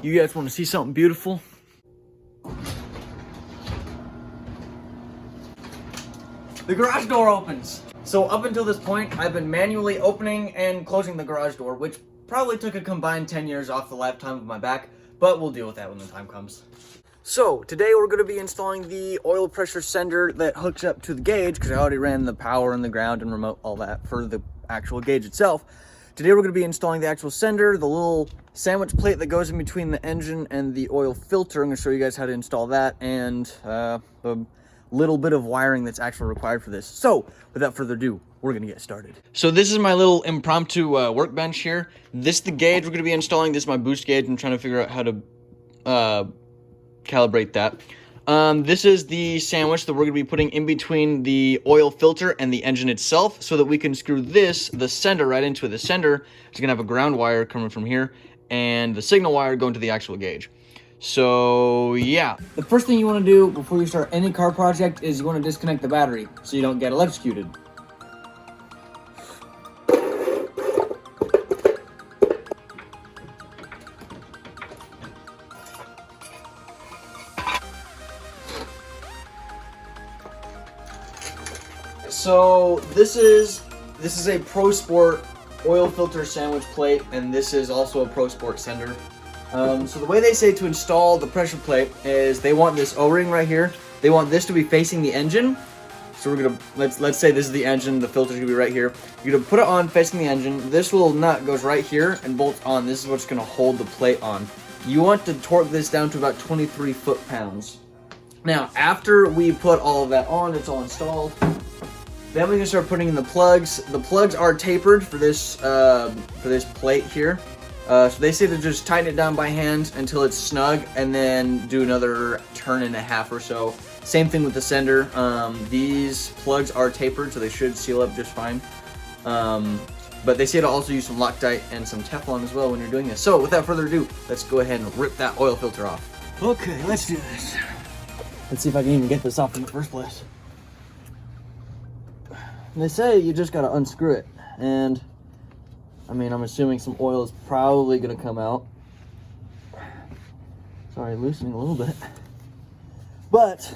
You guys want to see something beautiful? The garage door opens. So up until this point, I've been manually opening and closing the garage door, which probably took a combined 10 years off the lifetime of my back, but we'll deal with that when the time comes. So today we're going to be installing the oil pressure sender that hooks up to the gauge, because I already ran the power and the ground and remote, all that for the actual gauge itself. Today we're going to be installing the actual sender, the little sandwich plate that goes in between the engine and the oil filter. I'm going to show you guys how to install that, and the little bit of wiring that's actually required for this. So without further ado, we're gonna get started. So this is my little impromptu workbench here. This is the gauge we're gonna be installing. This is my boost gauge. I'm trying to figure out how to calibrate that. This is the sandwich that we're gonna be putting in between the oil filter and the engine itself, so that we can screw the sender right into it. The sender is gonna have a ground wire coming from here, and the signal wire going to the actual gauge. So yeah, the first thing you want to do before you start any car project is you want to disconnect the battery so you don't get electrocuted. So this is a ProSport oil filter sandwich plate, and this is also a ProSport sender. So the way they say to install the pressure plate is they want this O-ring right here. They want this to be facing the engine. So we're gonna, let's say this is the engine, the filter's gonna be right here. You're gonna put it on facing the engine. This little nut goes right here and bolts on. This is what's gonna hold the plate on. You want to torque this down to about 23 foot-pounds. Now, after we put all of that on, it's all installed. Then we can start putting in the plugs. The plugs are tapered for this plate here. So they say to just tighten it down by hand until it's snug, and then do another turn and a half or so. Same thing with the sender. These plugs are tapered, so they should seal up just fine. But they say to also use some Loctite and some Teflon as well when you're doing this. So without further ado, let's go ahead and rip that oil filter off. Okay, let's do this. Let's see if I can even get this off in the first place. They say you just gotta unscrew it, and I mean, I'm assuming some oil is probably gonna come out. Sorry, loosening a little bit. But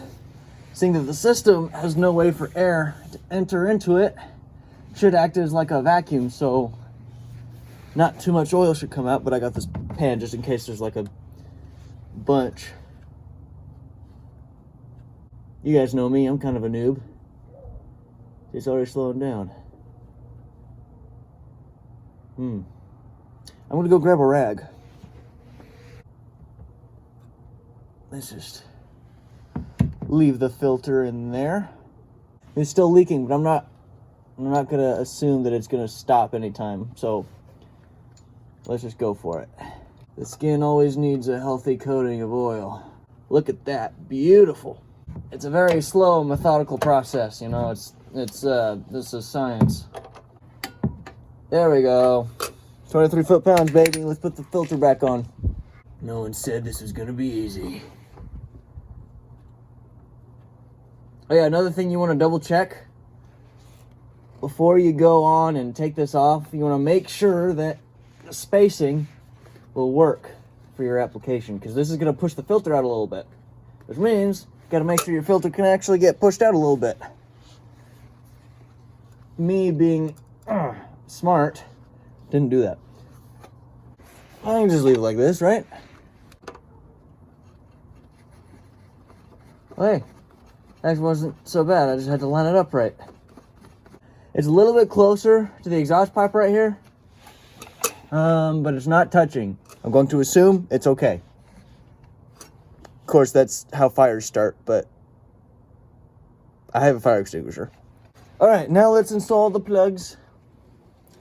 seeing that the system has no way for air to enter into it, should act as like a vacuum, so not too much oil should come out. But I got this pan just in case there's like a bunch. You guys know me, I'm kind of a noob. It's already slowing down. I'm gonna go grab a rag. Let's just leave the filter in there. It's still leaking, but I'm not gonna assume that it's gonna stop anytime. So let's just go for it. The skin always needs a healthy coating of oil. Look at that, beautiful. It's a very slow, methodical process. You know, this is science. There we go. 23 foot-pounds, baby. Let's put the filter back on. No one said this was gonna be easy. Oh yeah, another thing you want to double check before you go on and take this off, you want to make sure that the spacing will work for your application, because this is gonna push the filter out a little bit, which means you gotta make sure your filter can actually get pushed out a little bit. Me being smart, didn't do that. I can just leave it like this, right? Hey, actually wasn't so bad. I just had to line it up right. It's a little bit closer to the exhaust pipe right here, but it's not touching. I'm going to assume it's okay. Of course, that's how fires start, but I have a fire extinguisher. All right, now let's install the plugs.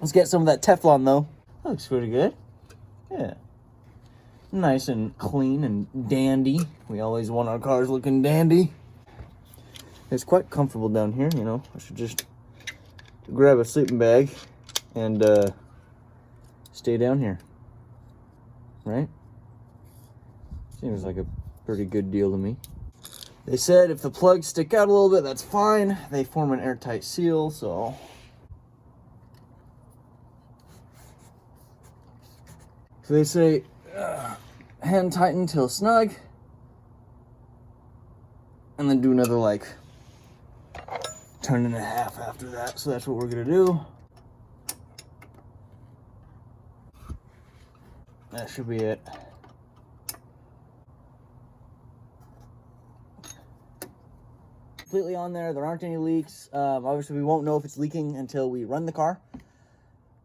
Let's get some of that Teflon, though. That looks pretty good. Yeah. Nice and clean and dandy. We always want our cars looking dandy. It's quite comfortable down here, you know. I should just grab a sleeping bag and stay down here. Right? Seems like a pretty good deal to me. They said if the plugs stick out a little bit, that's fine. They form an airtight seal, so they say hand tighten till snug. And then do another like turn and a half after that. So that's what we're gonna do. That should be it. Completely on there. There aren't any leaks. Obviously, we won't know if it's leaking until we run the car.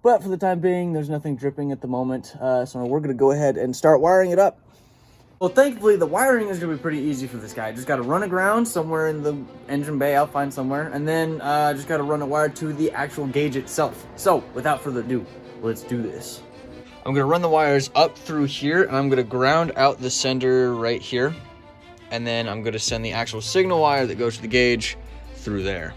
But for the time being, there's nothing dripping at the moment. So we're going to go ahead and start wiring it up. Well, thankfully, the wiring is going to be pretty easy for this guy. Just got to run a ground somewhere in the engine bay. I'll find somewhere. And then just got to run a wire to the actual gauge itself. So without further ado, let's do this. I'm going to run the wires up through here. And I'm going to ground out the sender right here. And then I'm going to send the actual signal wire that goes to the gauge through there.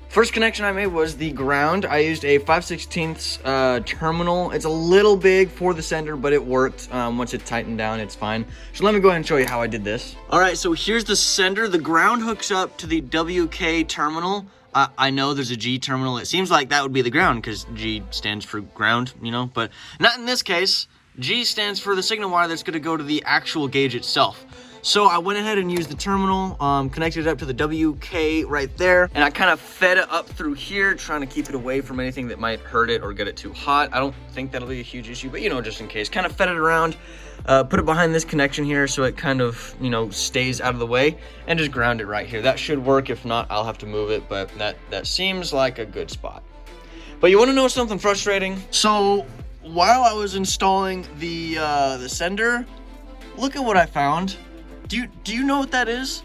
First connection I made was the ground. I used a 5/16 terminal. It's a little big for the sender, but it worked. Once it tightened down, it's fine. So let me go ahead and show you how I did this. All right, so here's the sender. The ground hooks up to the WK terminal. I know there's a G terminal. It seems like that would be the ground because G stands for ground, you know, but not in this case. G stands for the signal wire that's going to go to the actual gauge itself. So I went ahead and used the terminal, connected it up to the WK right there, and I kind of fed it up through here, trying to keep it away from anything that might hurt it or get it too hot. I don't think that'll be a huge issue, but you know, just in case. Kind of fed it around, put it behind this connection here so it kind of, you know, stays out of the way, and just ground it right here. That should work. If not, I'll have to move it, but that seems like a good spot. But you want to know something frustrating? So while I was installing the sender, look at what I found. Do you know what that is?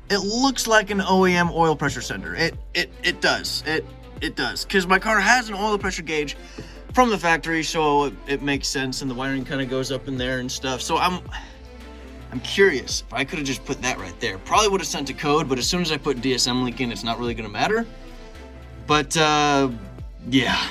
It looks like an OEM oil pressure sender. It does. It does. Because my car has an oil pressure gauge from the factory, so it makes sense, and the wiring kind of goes up in there and stuff. So I'm curious if I could have just put that right there. Probably would have sent a code, but as soon as I put DSM link in, it's not really going to matter. But yeah,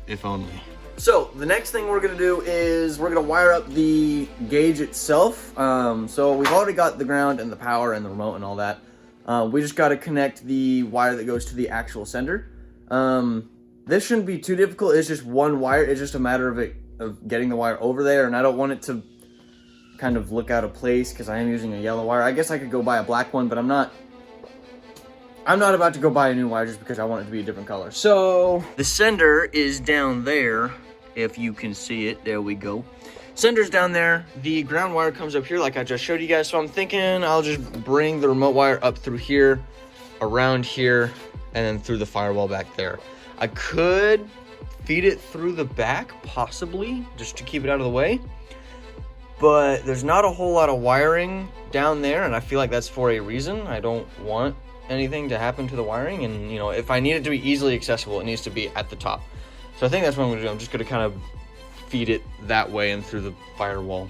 if only. So the next thing we're going to do is we're going to wire up the gauge itself. So we've already got the ground and the power and the remote and all that. We just got to connect the wire that goes to the actual sender. This shouldn't be too difficult. It's just one wire. It's just a matter of getting the wire over there, and I don't want it to kind of look out of place because I am using a yellow wire. I guess I could go buy a black one, but I'm not about to go buy a new wire just because I want it to be a different color. So the sender is down there. If you can see it, there we go. Sender's down there. The ground wire comes up here like I just showed you guys. So I'm thinking I'll just bring the remote wire up through here, around here, and then through the firewall back there. I could feed it through the back, possibly, just to keep it out of the way. But there's not a whole lot of wiring down there, and I feel like that's for a reason. I don't want anything to happen to the wiring, and you know, if I need it to be easily accessible, it needs to be at the top. So I think that's what I'm going to do. I'm just going to kind of feed it that way and through the firewall.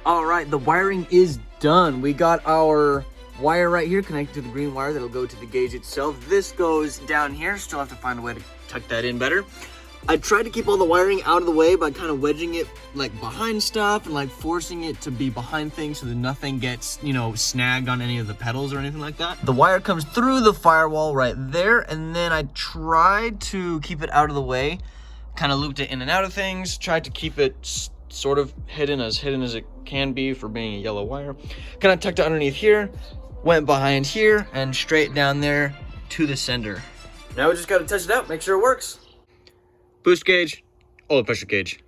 All right, the wiring is done. We got our wire right here connected to the green wire that'll go to the gauge itself. This goes down here. Still have to find a way to tuck that in better. I tried to keep all the wiring out of the way by kind of wedging it like behind stuff and like forcing it to be behind things so that nothing gets, you know, snagged on any of the pedals or anything like that. The wire comes through the firewall right there, and then I tried to keep it out of the way, kind of looped it in and out of things, tried to keep it sort of hidden as it can be for being a yellow wire. Kind of tucked it underneath here, went behind here, and straight down there to the sender. Now we just got to test it out, make sure it works. Boost gauge, oil pressure gauge.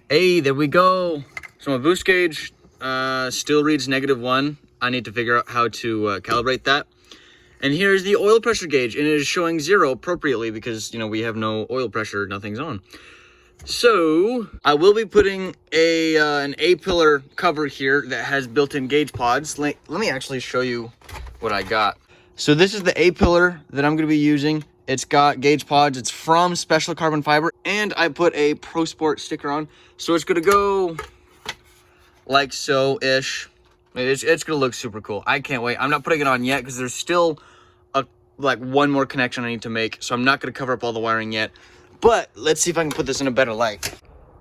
Hey, there we go. So my boost gauge still reads -1. I need to figure out how to calibrate that. And here's the oil pressure gauge, and it is showing 0 appropriately because, you know, we have no oil pressure, nothing's on. So I will be putting an A-pillar cover here that has built-in gauge pods. Let me actually show you what I got. So this is the A-pillar that I'm going to be using. It's got gauge pods. It's from Special Carbon Fiber, and I put a ProSport's sticker on. So it's going to go like so-ish. It's going to look super cool. I can't wait. I'm not putting it on yet because there's still like one more connection I need to make. So I'm not going to cover up all the wiring yet. But let's see if I can put this in a better light.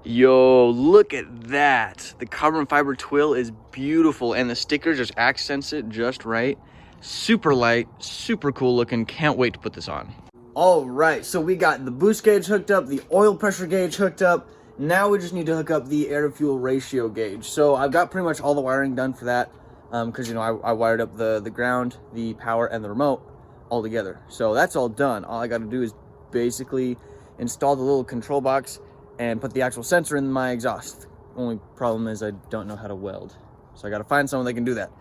Yo, look at that. The carbon fiber twill is beautiful, and the sticker just accents it just right. Super light, super cool looking. Can't wait to put this on. All right, so we got the boost gauge hooked up, the oil pressure gauge hooked up. Now we just need to hook up the air to fuel ratio gauge. So I've got pretty much all the wiring done for that because, you know, I wired up the ground, the power, and the remote all together. So that's all done. All I got to do is basically install the little control box and put the actual sensor in my exhaust. Only problem is I don't know how to weld, so I got to find someone that can do that.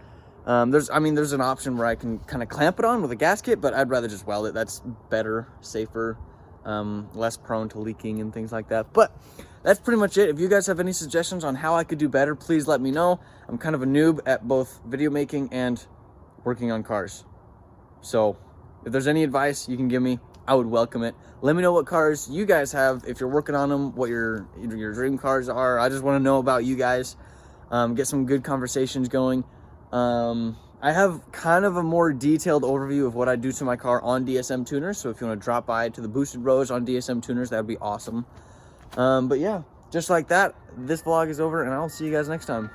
There's an option where I can kind of clamp it on with a gasket, but I'd rather just weld it. That's better, safer, less prone to leaking and things like that. But that's pretty much it. If you guys have any suggestions on how I could do better, please let me know. I'm kind of a noob at both video making and working on cars. So if there's any advice you can give me, I would welcome it. Let me know what cars you guys have, if you're working on them, what your dream cars are. I just want to know about you guys. Get some good conversations going. I have kind of a more detailed overview of what I do to my car on DSM tuners. So if you want to drop by to the boosted rows on DSM tuners, that would be awesome. But yeah, just like that, this vlog is over, and I'll see you guys next time.